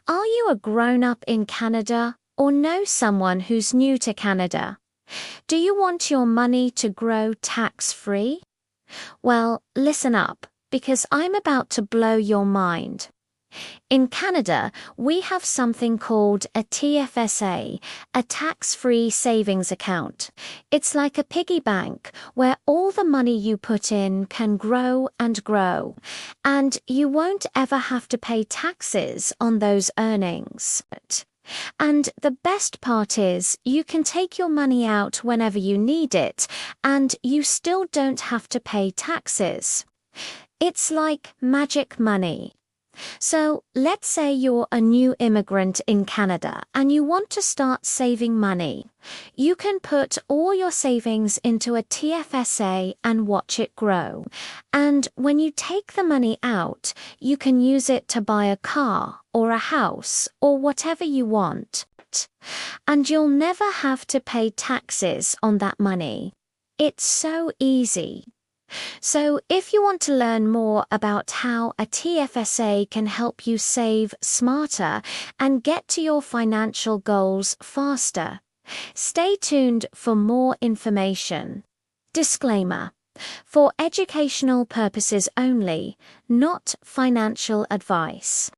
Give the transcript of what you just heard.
Are you a grown-up in Canada or know someone who's new to Canada? Do you want your money to grow tax-free? Well, listen up, because I'm about to blow your mind. In Canada, we have something called a TFSA, a tax-free savings account. It's like a piggy bank where all the money you put in can grow and grow, and you won't ever have to pay taxes on those earnings. And the best part is you can take your money out whenever you need it, and you still don't have to pay taxes. It's like magic money. So, let's say you're a new immigrant in Canada and you want to start saving money. You can put all your savings into a TFSA and watch it grow. And when you take the money out, you can use it to buy a car or a house or whatever you want. And you'll never have to pay taxes on that money. It's so easy. So, if you want to learn more about how a TFSA can help you save smarter and get to your financial goals faster, stay tuned for more information. Disclaimer: for educational purposes only, not financial advice.